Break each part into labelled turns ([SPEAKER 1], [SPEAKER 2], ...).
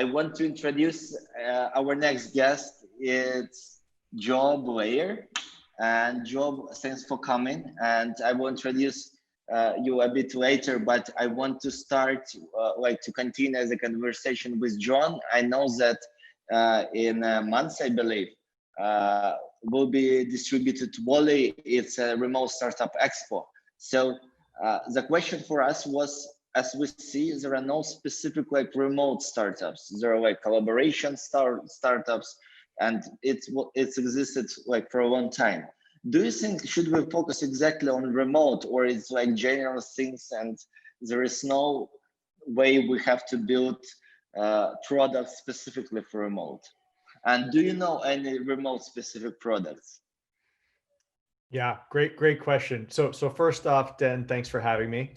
[SPEAKER 1] I want to introduce our next guest. It's Blair. And Joe, thanks for coming. And I will introduce you a bit later, but I want to start to continue the conversation with John. I know that in months, I believe, will be distributed to Wally. It's a remote startup expo. So the question for us was, as we see, there are no specific remote startups. There are collaboration startups, and it's existed for a long time. Do you think should we focus exactly on remote, or it's general things and there is no way we have to build products specifically for remote? And do you know any remote specific products?
[SPEAKER 2] Yeah, great question. So first off, Den, thanks for having me.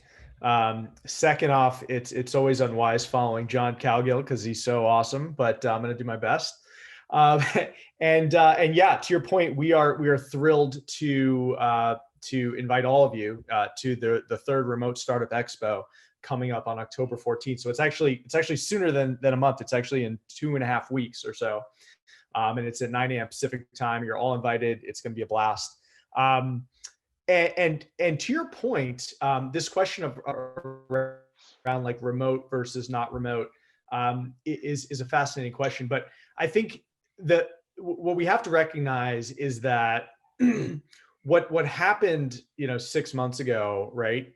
[SPEAKER 2] Second off, it's always unwise following John Cowgill because he's so awesome, but I'm going to do my best. And yeah, to your point, we are thrilled to invite all of you to the third Remote Startup Expo coming up on October 14th. So it's actually sooner than a month. It's actually in 2.5 weeks or so, and it's at 9 a.m. Pacific time. You're all invited. It's going to be a blast. And to your point, this question of around remote versus not remote is a fascinating question. But I think that what we have to recognize is that what happened, 6 months ago, right,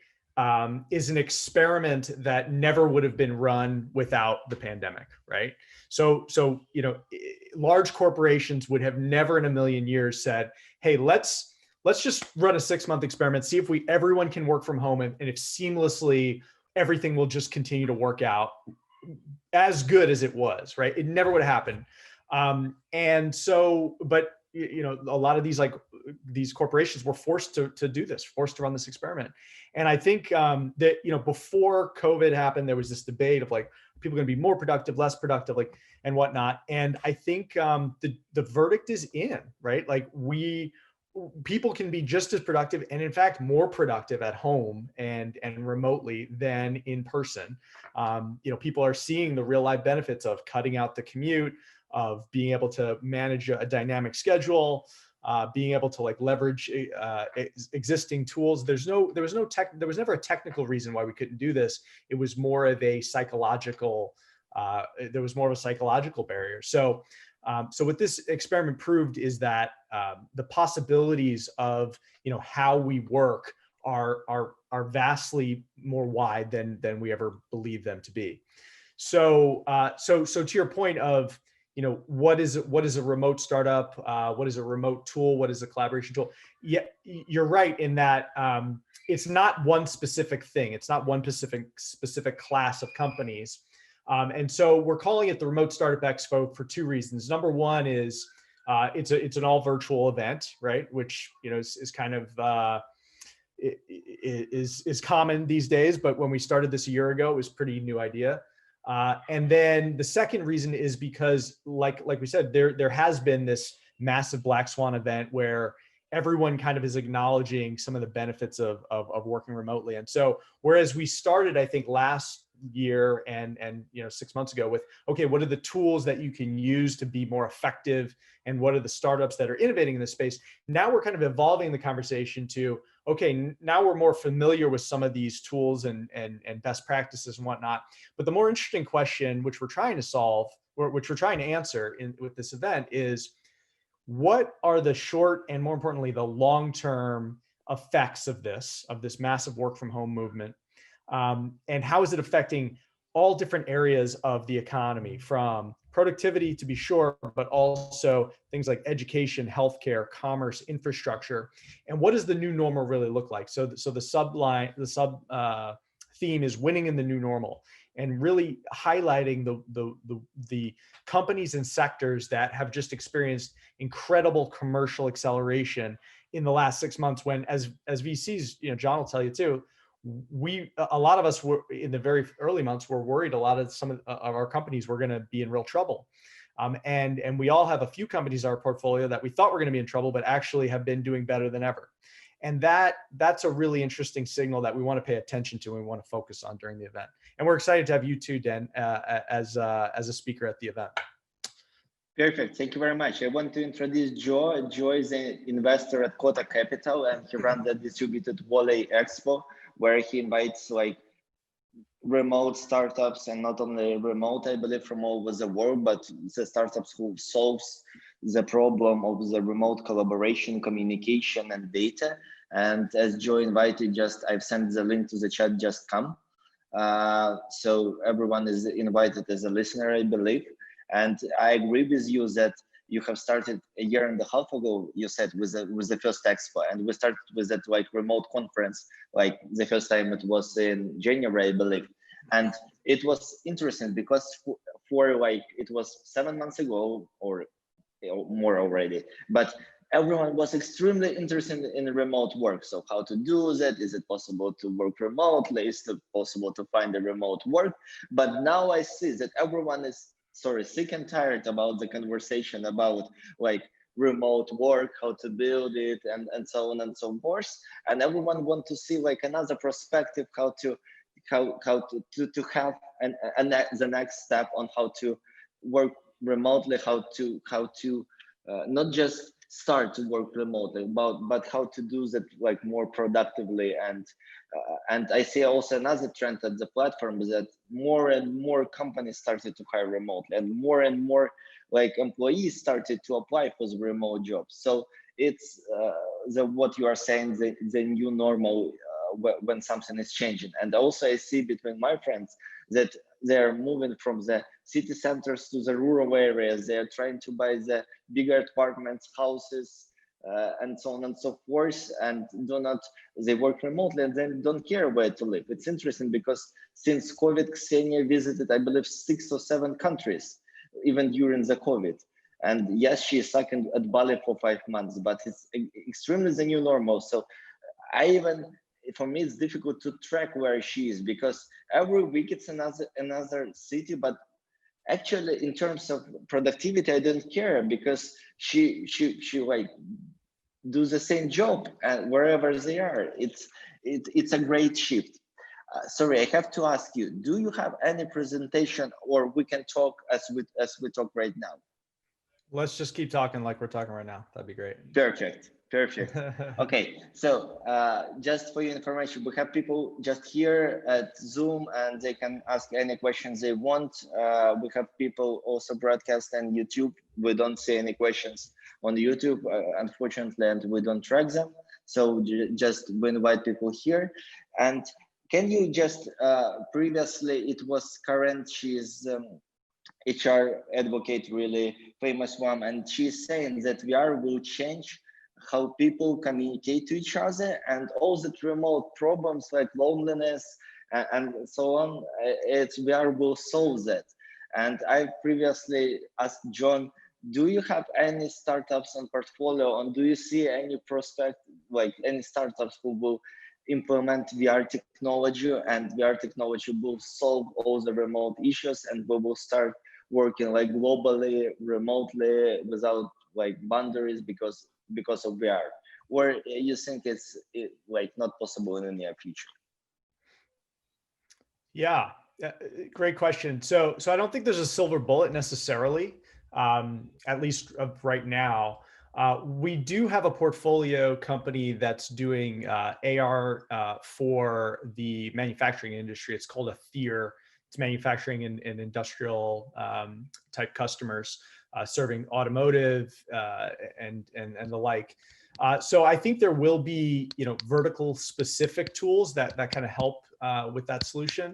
[SPEAKER 2] is an experiment that never would have been run without the pandemic, right? So large corporations would have never in a million years said, "Hey, let's just run a 6-month experiment, see if everyone can work from home, and if seamlessly everything will just continue to work out as good as it was," right? It never would have happened. And so, but a lot of these corporations were forced to do this, forced to run this experiment. And I think that before COVID happened, there was this debate of people going to be more productive, less productive, and whatnot. And I think the verdict is in, right? People can be just as productive, and in fact more productive at home and remotely than in person. People are seeing the real life benefits of cutting out the commute, of being able to manage a dynamic schedule, being able to leverage existing tools. There was never a technical reason why we couldn't do this. It was more of a psychological. There was more of a psychological barrier. So what this experiment proved is that the possibilities of how we work are vastly more wide than we ever believed them to be. So to your point of what is a remote startup? What is a remote tool? What is a collaboration tool? Yeah, you're right in that it's not one specific thing. It's not one specific class of companies. And so we're calling it the Remote Startup Expo for 2 reasons. Number one is it's an all virtual event, right? Which is kind of is common these days. But when we started this a year ago, it was a pretty new idea. And then the second reason is because, like we said, there has been this massive black swan event where everyone kind of is acknowledging some of the benefits of working remotely. And so, whereas we started, I think, last year and 6 months ago with, okay, what are the tools that you can use to be more effective, and what are the startups that are innovating in this space? Now we're kind of evolving the conversation to, okay, now we're more familiar with some of these tools and best practices and whatnot. But the more interesting question, which we're trying to solve, or which we're trying to answer with this event, is what are the short and, more importantly, the long-term effects of this massive work from home movement? And how is it affecting all different areas of the economy, from productivity, to be sure, but also things like education, healthcare, commerce, infrastructure, and what does the new normal really look like? So the sub theme is winning in the new normal, and really highlighting the companies and sectors that have just experienced incredible commercial acceleration in the last 6 months. When, as VCs, John will tell you too, a lot of us were in the very early months were worried a lot of some of our companies were going to be in real trouble. And we all have a few companies in our portfolio that we thought were going to be in trouble, but actually have been doing better than ever. And that's a really interesting signal that we want to pay attention to and we want to focus on during the event. And we're excited to have you too, Dan, as a speaker at the event.
[SPEAKER 1] Perfect. Thank you very much. I want to introduce Joe. Joe is an investor at Cota Capital, and he runs the distributed Volley Expo, where he invites like remote startups, and not only remote, I believe, from all over the world, but the startups who solves the problem of the remote collaboration, communication, and data. And as Joe invited, I've sent the link to the chat, just come. So everyone is invited as a listener, I believe. And I agree with you that you have started a year and a half ago, you said, with the first expo, and we started with that like remote conference, like the first time it was in January, I believe. And it was interesting because for like, it was 7 months ago or more already, but everyone was extremely interested in remote work. So how to do that? Is it possible to work remotely? Is it possible to find a remote work? But now I see that everyone is sick and tired about the conversation about like remote work, how to build it, and so on and so forth. And everyone want to see like another perspective, how to have the next step on how to work remotely, how to not just start to work remotely, but how to do that like more productively. And I see also another trend at the platform is that more and more companies started to hire remotely, and more like employees started to apply for the remote jobs. So it's what you are saying, the new normal when something is changing. And also I see between my friends that they're moving from the city centers to the rural areas. They're trying to buy the bigger apartments, houses, and so on and so forth, and they work remotely and then don't care where to live. It's interesting because since COVID, Ksenia visited, I believe, 6 or 7 countries, even during the COVID. And yes, she is stuck at Bali for 5 months, but it's extremely the new normal. So for me, it's difficult to track where she is because every week it's another city. But actually, in terms of productivity, I don't care because she like do the same job and wherever they are. It's a great shift. Sorry, I have to ask you: do you have any presentation, or we can talk as we talk right now?
[SPEAKER 2] Let's just keep talking like we're talking right now. That'd be great.
[SPEAKER 1] Perfect. Okay, so just for your information, we have people just here at Zoom, and they can ask any questions they want. We have people also broadcast on YouTube. We don't see any questions on YouTube, unfortunately, and we don't track them. So just we invite people here. And can you just, previously it was Karen, she's HR advocate, really famous one, and she's saying that VR will change how people communicate to each other, and all the remote problems like loneliness and so on, VR will solve that. And I previously asked John, do you have any startups on portfolio, and do you see any prospect, like any startups who will implement VR technology, and VR technology will solve all the remote issues, and we will start working like globally, remotely, without like boundaries because of VR? Or you think it's like not possible in the near future?
[SPEAKER 2] Yeah, great question. So I don't think there's a silver bullet necessarily, at least right now. We do have a portfolio company that's doing AR for the manufacturing industry. It's called a Theer. It's manufacturing and industrial type customers, serving automotive and the like. So I think there will be, vertical specific tools that kind of help with that solution.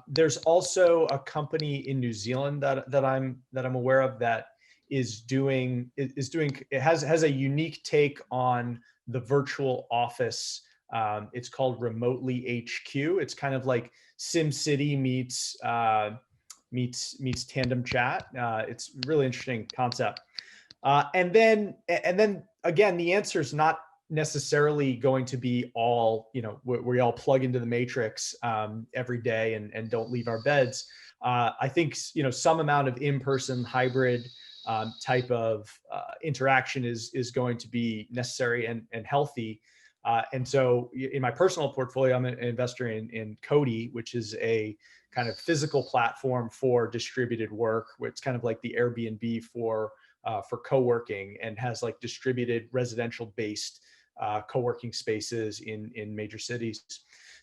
[SPEAKER 2] There's also a company in New Zealand that I'm aware of that is doing it has a unique take on the virtual office. It's called Remotely HQ. It's kind of like SimCity meets Tandem Chat. It's a really interesting concept. And then again, the answer is not necessarily going to be all, we all plug into the matrix every day and don't leave our beds. I think, some amount of in-person hybrid type of interaction is going to be necessary and healthy. And so in my personal portfolio, I'm an investor in Cota, which is a kind of physical platform for distributed work, which is kind of like the Airbnb for co-working, and has like distributed residential based co-working spaces in major cities.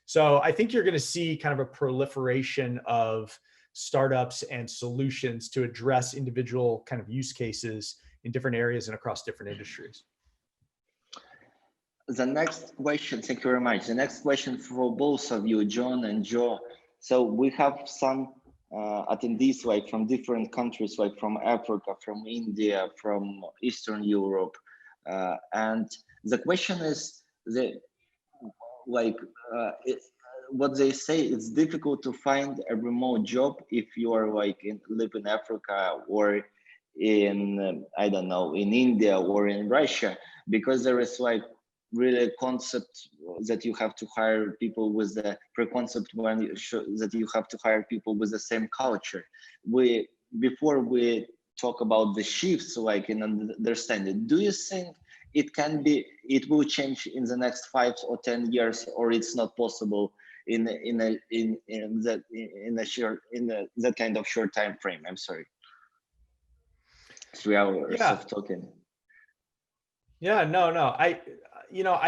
[SPEAKER 2] So I think you're going to see kind of a proliferation of startups and solutions to address individual kind of use cases in different areas and across different industries.
[SPEAKER 1] The next question, thank you very much. The next question for both of you, John and Joe. So we have some attendees like from different countries, like from Africa, from India, from Eastern Europe. And the question is, what they say, it's difficult to find a remote job if you are like live in Africa or in, I don't know, in India or in Russia, because there is like really a concept that you have to hire people with the preconcept that you have to hire people with the same culture. Before we talk about the shifts, like in understanding, do you think it will change in the next 5 or 10 years, or it's not possible in that kind of short time frame? I'm sorry. 3 hours of talking.
[SPEAKER 2] Yeah, no. I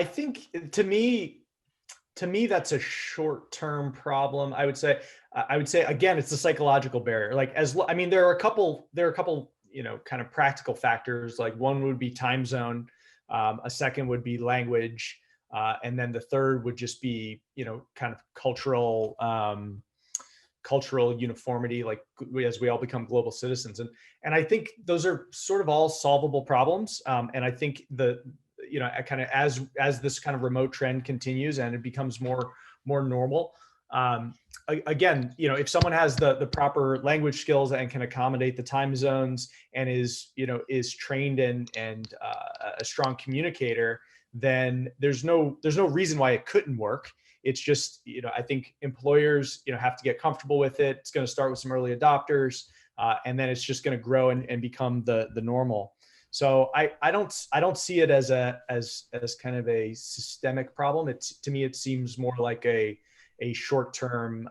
[SPEAKER 2] think to me, that's a short-term problem. I would say again, it's a psychological barrier. Like there are a couple, kind of practical factors. Like one would be time zone, a second would be language, and then the third would just be, kind of cultural uniformity, like as we all become global citizens. And I think those are sort of all solvable problems. And I think kind of as this kind of remote trend continues and it becomes more normal, again, if someone has the proper language skills and can accommodate the time zones and is trained and a strong communicator, then there's no reason why it couldn't work. It's just, I think employers, have to get comfortable with it. It's going to start with some early adopters, and then it's just going to grow and become the normal. So I don't see it as kind of a systemic problem. To me, it seems more like a short-term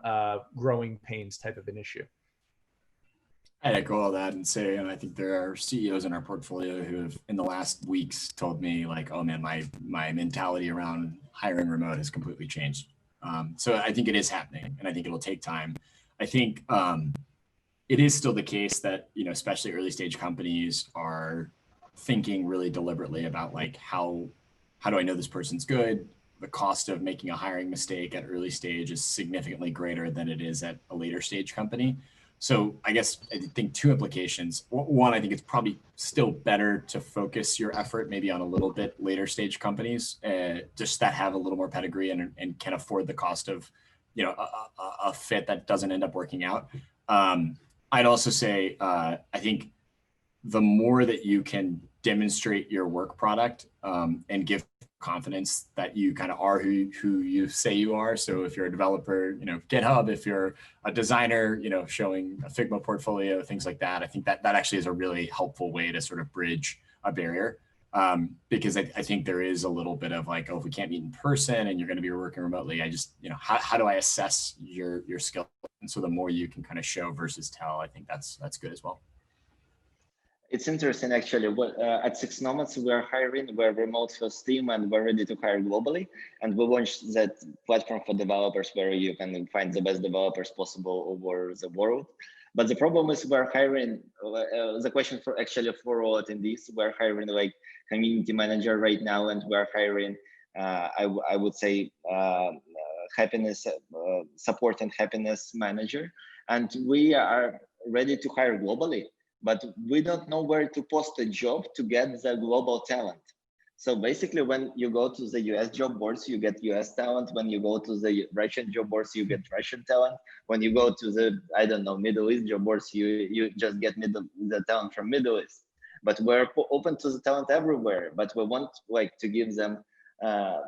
[SPEAKER 2] growing pains type of an issue.
[SPEAKER 3] I echo all that and say, and I think there are CEOs in our portfolio who have in the last weeks told me like, oh man, my mentality around hiring remote has completely changed. So I think it is happening, and I think it'll take time. I think it is still the case that, especially early stage companies are thinking really deliberately about like, how do I know this person's good? The cost of making a hiring mistake at early stage is significantly greater than it is at a later stage company. So I think two implications. One, I think it's probably still better to focus your effort maybe on a little bit later stage companies, just that have a little more pedigree and can afford the cost of, a fit that doesn't end up working out. I'd also say, I think the more that you can demonstrate your work product and give confidence that you kind of are who you say you are. So if you're a developer, GitHub, if you're a designer, showing a Figma portfolio, things like that, I think that actually is a really helpful way to sort of bridge a barrier. Because I think there is a little bit of like, oh, if we can't meet in person and you're going to be working remotely, I just, how do I assess your skill? And so the more you can kind of show versus tell, I think that's good as well.
[SPEAKER 1] It's interesting, actually. At 6 Nomads, we're hiring, we're a remote first team, and we're ready to hire globally. And we launched that platform for developers where you can find the best developers possible over the world. But the problem is we're hiring, the question for all attendees, we're hiring like community manager right now, and we're hiring, I would say, happiness, support and happiness manager. And we are ready to hire globally, but we don't know where to post a job to get the global talent. So basically, when you go to the US job boards, you get US talent. When you go to the Russian job boards, you get Russian talent. When you go to the, I don't know, Middle East job boards, you just get the talent from Middle East. But we're open to the talent everywhere. But we want like to give them to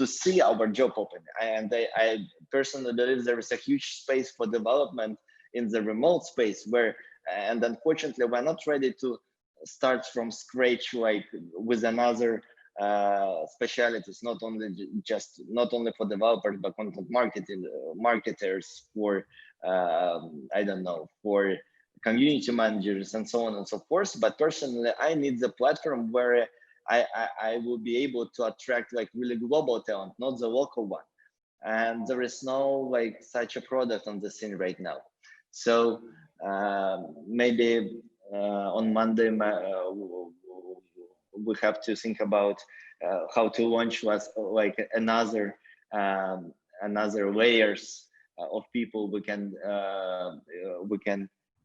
[SPEAKER 1] see our job open. And I personally believe there is a huge space for development in the remote space where, and unfortunately, we're not ready to start from scratch, like with another specialities, not only for developers, but content marketers, for I don't know, for community managers and so on and so forth. But personally, I need the platform where I will be able to attract like really global talent, not the local one. And there is no like such a product on the scene right now. So maybe on Monday we have to think about how to launch like another layers of people we can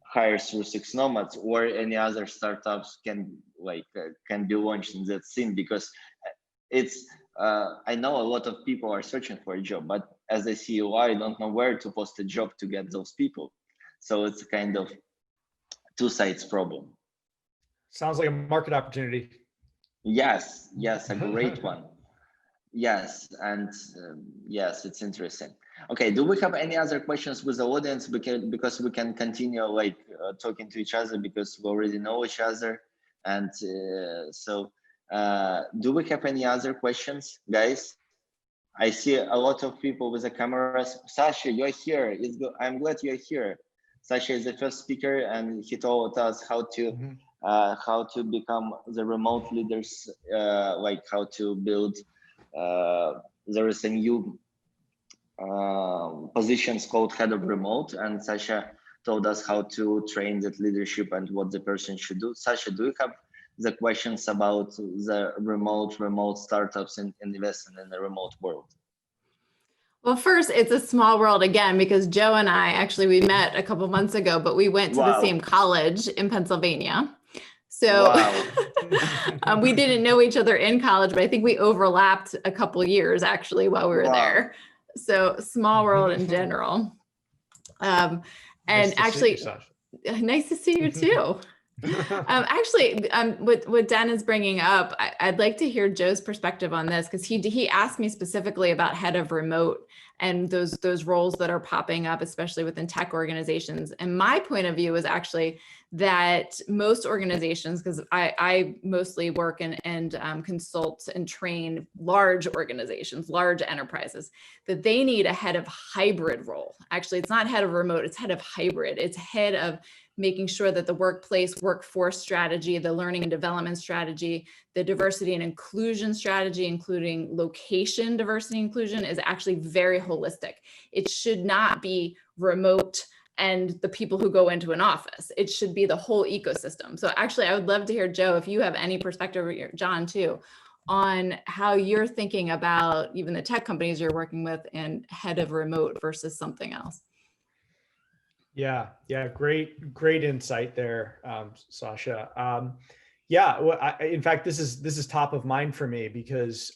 [SPEAKER 1] hire through Six Nomads, or any other startups can be launched in that scene, because it's I know a lot of people are searching for a job, but as a CEO, I don't know where to post a job to get those people. So it's a kind of two sides problem.
[SPEAKER 2] Sounds like a market opportunity.
[SPEAKER 1] Yes, a great one. Yes, and yes, it's interesting. Okay, do we have any other questions with the audience? Because we can continue like talking to each other, because we already know each other. And so do we have any other questions, guys? I see a lot of people with the cameras. Sasha, you're here. I'm glad you're here. Sasha is the first speaker, and he told us how to become the remote leaders, like how to build. There is a new positions called head of remote, and Sasha told us how to train that leadership and what the person should do. Sasha, do you have the questions about the remote startups and investing in the remote world?
[SPEAKER 4] Well, first, it's a small world again, because Joe and I we met a couple months ago, but we went to the same college in Pennsylvania. So we didn't know each other in college, but I think we overlapped a couple years actually while we were there. So small world in general. And actually, nice to see you too. What Dan is bringing up, I'd like to hear Joe's perspective on this, because he asked me specifically about head of remote and those roles that are popping up, especially within tech organizations. And my point of view is actually that most organizations, because I mostly work and consult and train large organizations, large enterprises, that they need a head of hybrid role. Actually, it's not head of remote, it's head of hybrid. It's head of making sure that the workforce strategy, the learning and development strategy, the diversity and inclusion strategy, including location diversity and inclusion, is actually very holistic. It should not be remote and the people who go into an office. It should be the whole ecosystem. So actually, I would love to hear, Joe, if you have any perspective, or John too, on how you're thinking about even the tech companies you're working with and head of remote versus something else.
[SPEAKER 2] Yeah, great insight there, Sasha. Well, in fact, this is top of mind for me, because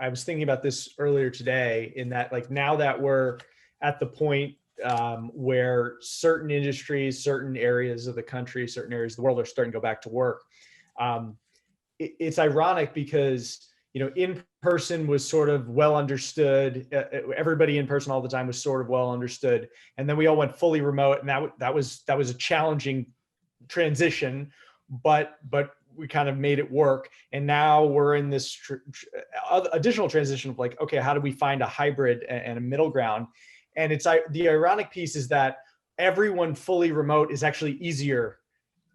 [SPEAKER 2] I was thinking about this earlier today, in that like now that we're at the point where certain industries, certain areas of the country, certain areas of the world are starting to go back to work. It's ironic because, in person was sort of well understood. Everybody in person all the time was sort of well understood. And then we all went fully remote, and that was a challenging transition, but we kind of made it work. And now we're in this additional transition of like, okay, how do we find a hybrid and a middle ground? And the ironic piece is that everyone fully remote is actually easier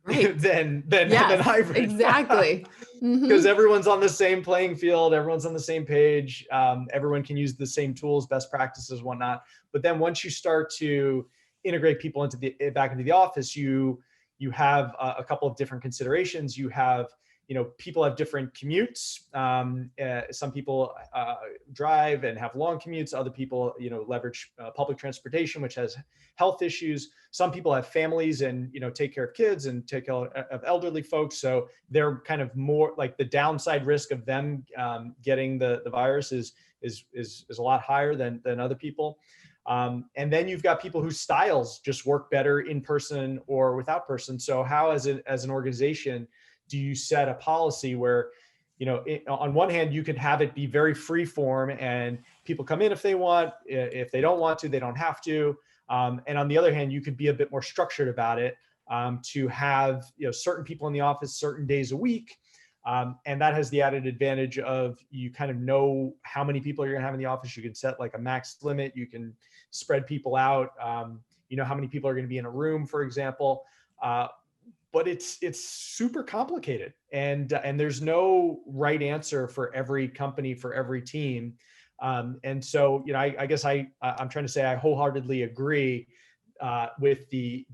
[SPEAKER 2] than hybrid.
[SPEAKER 4] Exactly.
[SPEAKER 2] Because everyone's on the same playing field, everyone's on the same page, everyone can use the same tools, best practices, whatnot. But then once you start to integrate people back into the office, you have a couple of different considerations. You have, people have different commutes. Some people drive and have long commutes. Other people, leverage public transportation, which has health issues. Some people have families and, take care of kids and take care of elderly folks. So they're kind of more like the downside risk of them getting the virus is a lot higher than other people. And then you've got people whose styles just work better in person or without person. So how, as an organization, do you set a policy where, on one hand, you can have it be very free form and people come in if they want, if they don't want to, they don't have to. And on the other hand, you could be a bit more structured about it, to have, certain people in the office certain days a week, And that has the added advantage of you kind of know how many people you're gonna have in the office. You can set like a max limit. You can spread people out. You know how many people are gonna be in a room, for example. But it's super complicated, and there's no right answer for every company, for every team. And so, you know, I guess I'm trying to say I wholeheartedly agree with the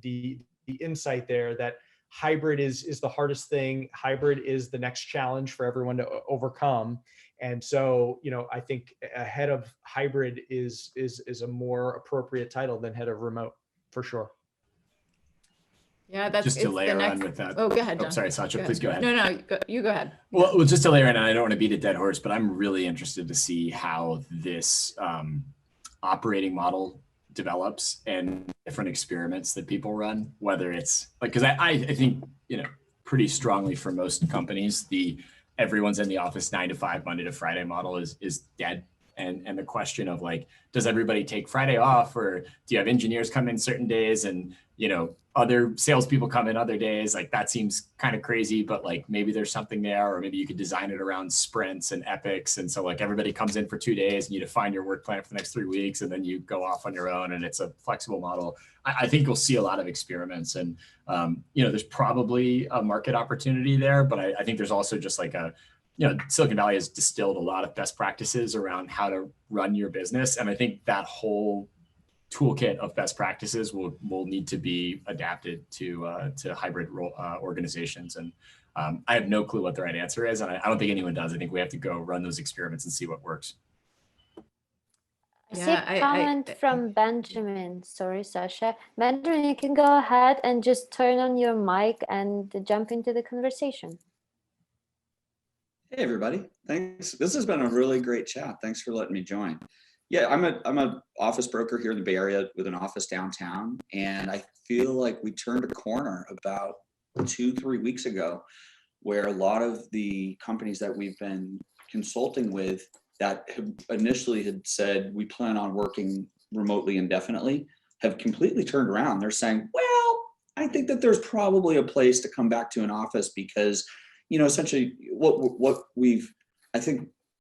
[SPEAKER 2] insight there that hybrid is the hardest thing. Hybrid is the next challenge for everyone to overcome. And so, you know, I think a head of hybrid is a more appropriate title than head of remote, for sure.
[SPEAKER 4] Yeah, that's
[SPEAKER 3] just to layer on with that.
[SPEAKER 4] Oh, go ahead, John.
[SPEAKER 3] Oh, sorry, Sasha, please go ahead.
[SPEAKER 4] No, you go ahead.
[SPEAKER 3] Well, just to layer in, and I don't want to beat a dead horse, but I'm really interested to see how this operating model develops and different experiments that people run, whether it's like, because I think, you know, pretty strongly for most companies, everyone's in the office 9 to 5, Monday to Friday model is dead. And the question of like, does everybody take Friday off, or do you have engineers come in certain days and, you know, other salespeople come in other days? Like that seems kind of crazy, but like maybe there's something there, or maybe you could design it around sprints and epics. And so like everybody comes in for 2 days and you define your work plan for the next 3 weeks, and then you go off on your own, and it's a flexible model. I think you'll see a lot of experiments, and you know, there's probably a market opportunity there, but I think there's also just like you know, Silicon Valley has distilled a lot of best practices around how to run your business. And I think that whole toolkit of best practices will need to be adapted to hybrid organizations. And I have no clue what the right answer is. And I don't think anyone does. I think we have to go run those experiments and see what works.
[SPEAKER 5] Yeah, I comment from Benjamin. Sorry, Sasha. Benjamin, you can go ahead and just turn on your mic and jump into the conversation.
[SPEAKER 6] Hey everybody, thanks. This has been a really great chat. Thanks for letting me join. Yeah, I'm a office broker here in the Bay Area with an office downtown, and I feel like we turned a corner about 2-3 weeks ago, where a lot of the companies that we've been consulting with that have initially had said we plan on working remotely indefinitely have completely turned around. They're saying, well, I think that there's probably a place to come back to an office because, you know, essentially what we've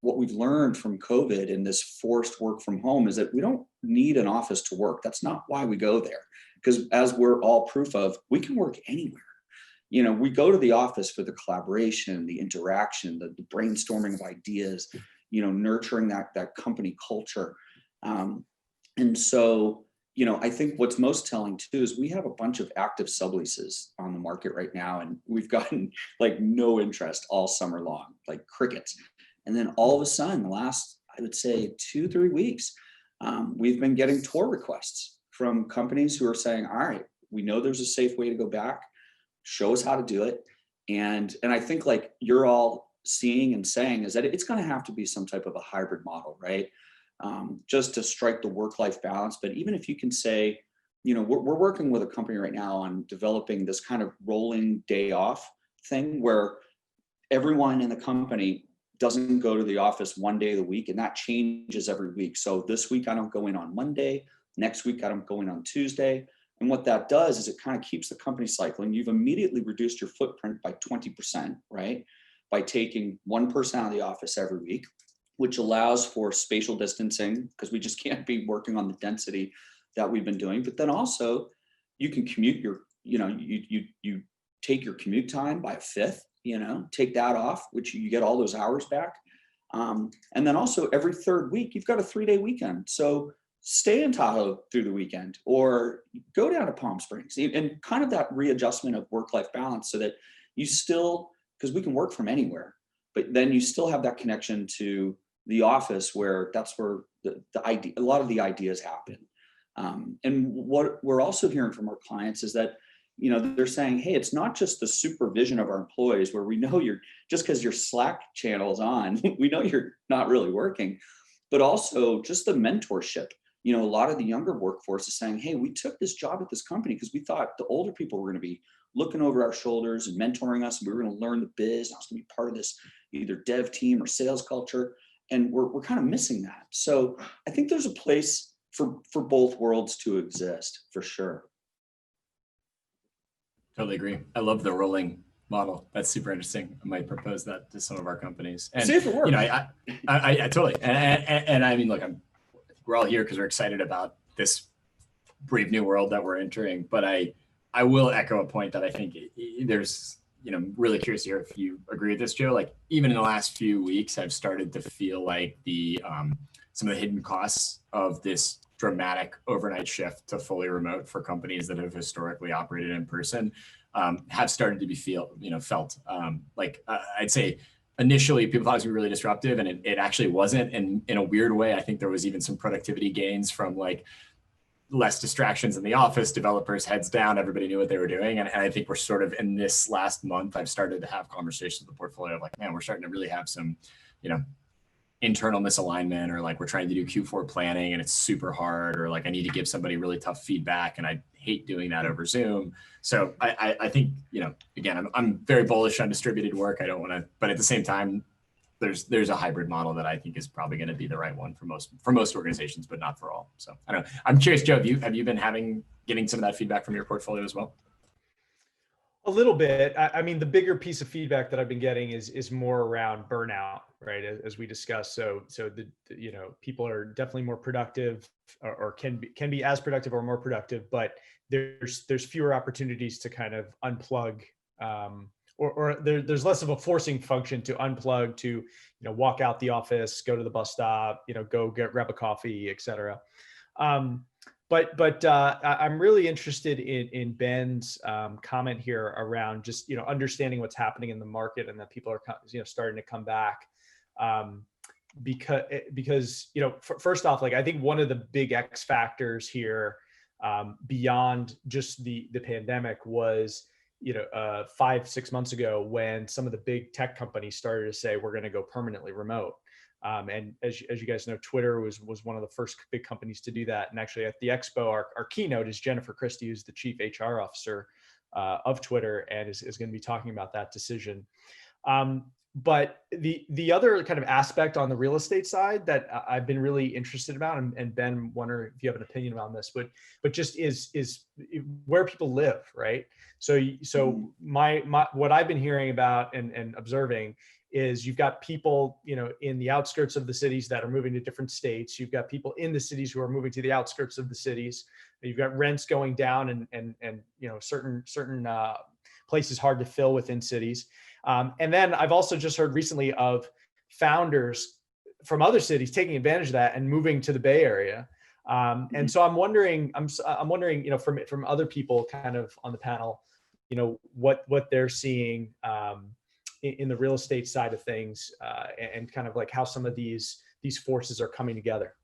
[SPEAKER 6] learned from COVID and this forced work from home is that we don't need an office to work. That's not why we go there. Because as we're all proof of, we can work anywhere. You know, we go to the office for the collaboration, the interaction, the brainstorming of ideas, you know, nurturing that company culture. And so, you know, I think what's most telling too is we have a bunch of active subleases on the market right now, and we've gotten like no interest all summer long, like crickets. And then all of a sudden, the last, I would say 2-3 weeks, we've been getting tour requests from companies who are saying, all right, we know there's a safe way to go back, show us how to do it. And I think like you're all seeing and saying is that it's going to have to be some type of a hybrid model, right? Just to strike the work-life balance. But even if you can say, you know, we're working with a company right now on developing this kind of rolling day off thing where everyone in the company doesn't go to the office one day of the week, and that changes every week. So this week I don't go in on Monday, next week I don't go in on Tuesday. And what that does is it kind of keeps the company cycling. You've immediately reduced your footprint by 20%, right? By taking one person out of the office every week, which allows for spatial distancing because we just can't be working on the density that we've been doing. But then also you can commute you take your commute time by a fifth, you know, take that off, which you get all those hours back. And then also every third week, you've got a 3-day weekend. So stay in Tahoe through the weekend or go down to Palm Springs, and kind of that readjustment of work-life balance so that you still, because we can work from anywhere, but then you still have that connection to the office where that's where the idea, a lot of the ideas happen. And what we're also hearing from our clients is that, you know, they're saying, hey, it's not just the supervision of our employees where we know you're, just because your Slack channel is on, we know you're not really working, but also just the mentorship. You know, a lot of the younger workforce is saying, hey, we took this job at this company because we thought the older people were going to be looking over our shoulders and mentoring us, and we were going to learn the biz. And I was going to be part of this either dev team or sales culture. And we're kind of missing that. So I think there's a place for both worlds to exist for sure.
[SPEAKER 3] Totally agree. I love the rolling model. That's super interesting. I might propose that to some of our companies. And
[SPEAKER 6] see if it works.
[SPEAKER 3] you know, I totally. And I mean, look, we're all here because we're excited about this brave new world that we're entering. But I will echo a point that I think there's, you know, really curious to hear if you agree with this, Joe. Like even in the last few weeks, I've started to feel like the some of the hidden costs of this dramatic overnight shift to fully remote for companies that have historically operated in person have started to be felt. I'd say initially people thought it was gonna be really disruptive, and it actually wasn't. And in a weird way, I think there was even some productivity gains from like less distractions in the office, developers heads down, everybody knew what they were doing. And I think we're sort of in this last month, I've started to have conversations with the portfolio of like, man, we're starting to really have some, you know, internal misalignment, or like we're trying to do Q4 planning and it's super hard, or like I need to give somebody really tough feedback and I hate doing that over Zoom. So I think, you know, again, I'm very bullish on distributed work. I don't want to, but at the same time, there's a hybrid model that I think is probably going to be the right one for most organizations, but not for all. So I don't know. I'm curious, Joe, have you been getting some of that feedback from your portfolio as well?
[SPEAKER 2] A little bit. I mean, the bigger piece of feedback that I've been getting is more around burnout, right? As we discussed. So the you know, people are definitely more productive, or can be as productive or more productive, but there's fewer opportunities to kind of unplug, or there's less of a forcing function to unplug, to, you know, walk out the office, go to the bus stop, you know, go grab a coffee, et cetera. But I'm really interested in Ben's comment here around just, you know, understanding what's happening in the market and that people are, you know, starting to come back, because you know, first off, like I think one of the big X factors here, beyond just the pandemic, was, you know, 5-6 months ago when some of the big tech companies started to say we're going to go permanently remote. And as you guys know, Twitter was one of the first big companies to do that. And actually at the expo, our keynote is Jennifer Christie, who's the chief HR officer of Twitter, and is going to be talking about that decision. But the other kind of aspect on the real estate side that I've been really interested about, and Ben, wonder if you have an opinion on this, but just is where people live, right? So my what I've been hearing about and observing is you've got people, you know, in the outskirts of the cities that are moving to different states. You've got people in the cities who are moving to the outskirts of the cities. You've got rents going down, and you know, certain places hard to fill within cities. And then I've also just heard recently of founders from other cities taking advantage of that and moving to the Bay Area. And so I'm wondering, you know, from other people kind of on the panel, you know, what they're seeing in the real estate side of things, and kind of like how some of these forces are coming together.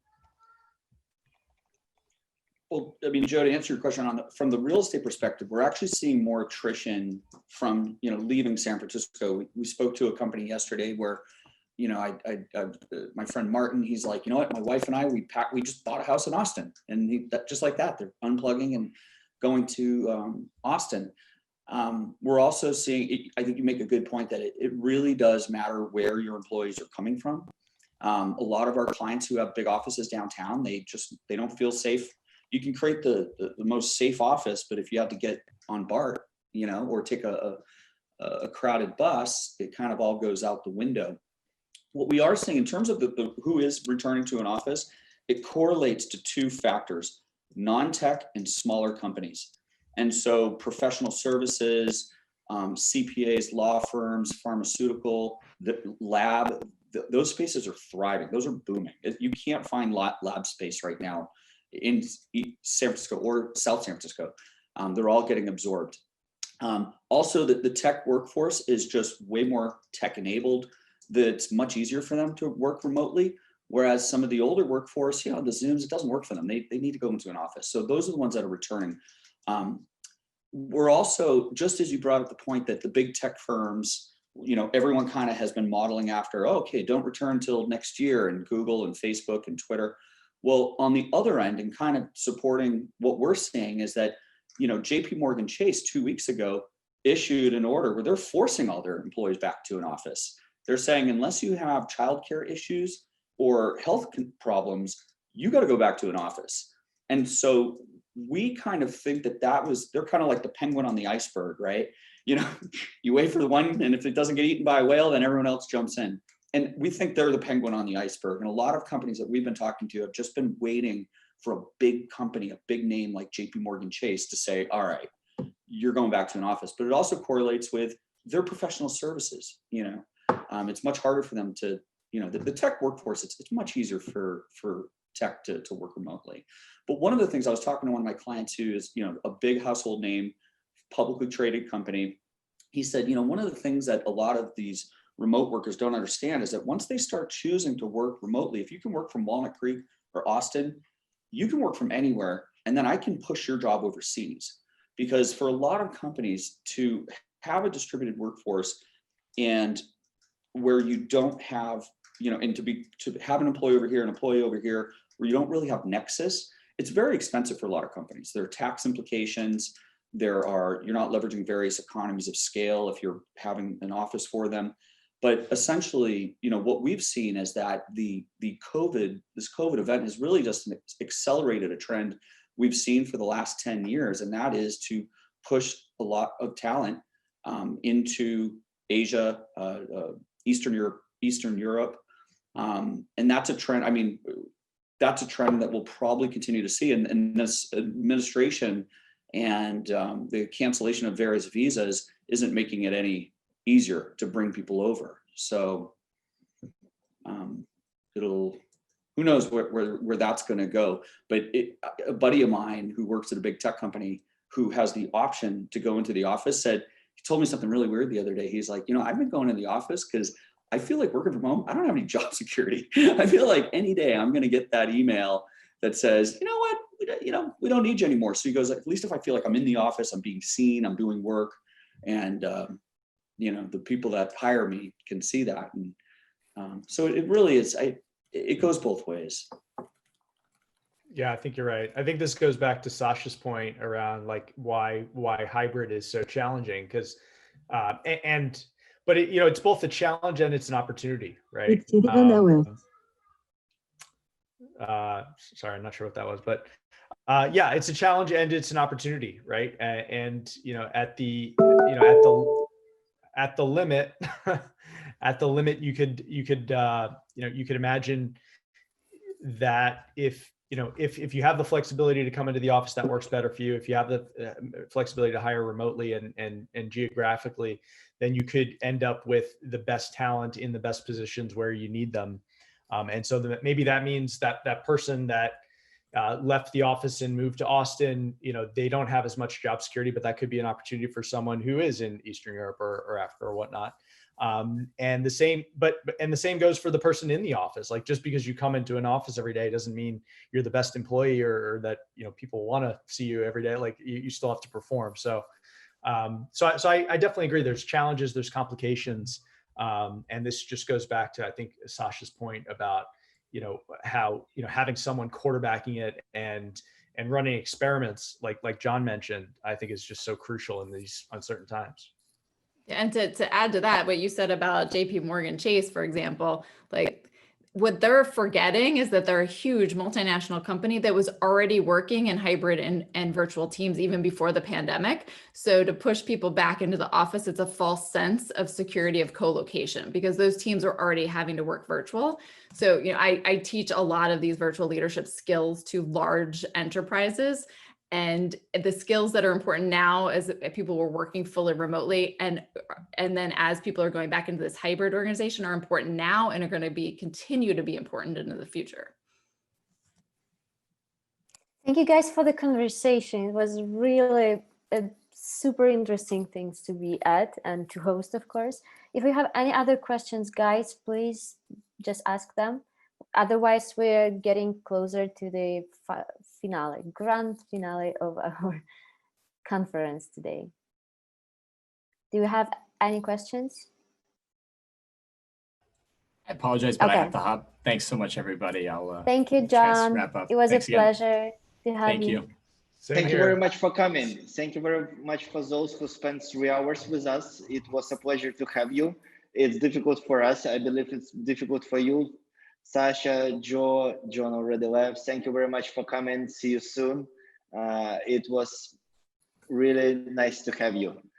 [SPEAKER 6] Well, I mean, Joe, to answer your question from the real estate perspective, we're actually seeing more attrition from, you know, leaving San Francisco. We spoke to a company yesterday where, you know, my friend Martin, he's like, you know what, my wife and I, we just bought a house in Austin, and just like that, they're unplugging and going to Austin. We're also seeing, I think you make a good point that it really does matter where your employees are coming from. A lot of our clients who have big offices downtown, they don't feel safe. You can create the most safe office, but if you have to get on BART, you know, or take a crowded bus, it kind of all goes out the window. What we are seeing in terms of the who is returning to an office, it correlates to two factors: non-tech and smaller companies. And so professional services, CPAs, law firms, pharmaceutical, the lab, those spaces are thriving. Those are booming. You can't find lab space right now in San Francisco or South San Francisco. They're all getting absorbed. Also, the tech workforce is just way more tech enabled. That's much easier for them to work remotely. Whereas some of the older workforce, you know, the Zooms, it doesn't work for them. They need to go into an office. So those are the ones that are returning. We're also, just as you brought up the point that the big tech firms, you know, everyone kind of has been modeling after, oh, okay, don't return until next year, and Google and Facebook and Twitter. Well, on the other end, and kind of supporting what we're seeing, is that, you know, JP Morgan Chase 2 weeks ago issued an order where they're forcing all their employees back to an office. They're saying, unless you have childcare issues or health problems, you got to go back to an office. And so we kind of think that they're kind of like the penguin on the iceberg, right? you know, you wait for the one, and if it doesn't get eaten by a whale, then everyone else jumps in. And we think they're the penguin on the iceberg. And a lot of companies that we've been talking to have just been waiting for a big company, a big name like JP Chase to say, all right, you're going back to an office. But it also correlates with their professional services. You know, it's much harder for them to, you know, the tech workforce, it's much easier for tech to work remotely. But one of the things, I was talking to one of my clients who is, you know, a big household name, publicly traded company. He said, you know, one of the things that a lot of these remote workers don't understand is that once they start choosing to work remotely, if you can work from Walnut Creek or Austin, you can work from anywhere, and then I can push your job overseas. Because for a lot of companies to have a distributed workforce, and where you don't have, you know, and to have an employee over here, an employee over here, where you don't really have nexus, it's very expensive for a lot of companies. There are tax implications. You're not leveraging various economies of scale if you're having an office for them. But essentially, you know, what we've seen is that this COVID event has really just accelerated a trend we've seen for the last 10 years. And that is to push a lot of talent into Asia, Eastern Europe. And that's a trend. I mean, that's a trend that we'll probably continue to see. And this administration and the cancellation of various visas isn't making it any easier to bring people over. So who knows where that's going to go. But a buddy of mine who works at a big tech company who has the option to go into the office he told me something really weird the other day. He's like, you know, I've been going to the office because I feel like working from home, I don't have any job security. I feel like any day I'm going to get that email that says, you know what, we don't need you anymore. So he goes, at least if I feel like I'm in the office, I'm being seen, I'm doing work, and you know, the people that hire me can see that. And so it really is, it goes both ways.
[SPEAKER 2] Yeah, I think you're right. I think this goes back to Sasha's point around like why hybrid is so challenging, because but it, you know, it's both a challenge and it's an opportunity, right? Sorry, I'm not sure what that was, but yeah, it's a challenge and it's an opportunity, right? And you know, at the limit, at the limit, you could imagine that if you have the flexibility to come into the office, that works better for you. If you have the flexibility to hire remotely and geographically, then you could end up with the best talent in the best positions where you need them. And so maybe that means that that person that left the office and moved to Austin, you know, they don't have as much job security, but that could be an opportunity for someone who is in Eastern Europe or Africa or whatnot. And the same goes for the person in the office. Like, just because you come into an office every day doesn't mean you're the best employee or that, you know, people want to see you every day. Like, you still have to perform. So I definitely agree. There's challenges, there's complications. And this just goes back to, I think, Sasha's point about, you know, how, you know, having someone quarterbacking it and running experiments like John mentioned, I think is just so crucial in these uncertain times.
[SPEAKER 4] And to add to that, what you said about JP Chase, for example, like, what they're forgetting is that they're a huge multinational company that was already working in hybrid and virtual teams even before the pandemic. So to push people back into the office, it's a false sense of security of co-location, because those teams are already having to work virtual. So, you know, I teach a lot of these virtual leadership skills to large enterprises. And the skills that are important now as people were working fully remotely, and then as people are going back into this hybrid organization, are important now and are going to continue to be important into the future.
[SPEAKER 5] Thank you guys for the conversation. It was really a super interesting things to be at and to host, of course. If you have any other questions, guys, please just ask them. Otherwise, we're getting closer to the grand finale of our conference today. Do you have any questions?
[SPEAKER 3] I apologize, but
[SPEAKER 5] Okay.
[SPEAKER 3] I have to hop. Thanks so much, everybody.
[SPEAKER 5] Thank you, John.
[SPEAKER 3] Wrap up.
[SPEAKER 5] It was
[SPEAKER 3] Thanks
[SPEAKER 5] a pleasure to have
[SPEAKER 3] Thank you.
[SPEAKER 1] Thank you very much for coming. Thank you very much for those who spent 3 hours with us. It was a pleasure to have you. It's difficult for us. I believe it's difficult for you. Sasha, Joe, John already left. Thank you very much for coming. See you soon. It was really nice to have you.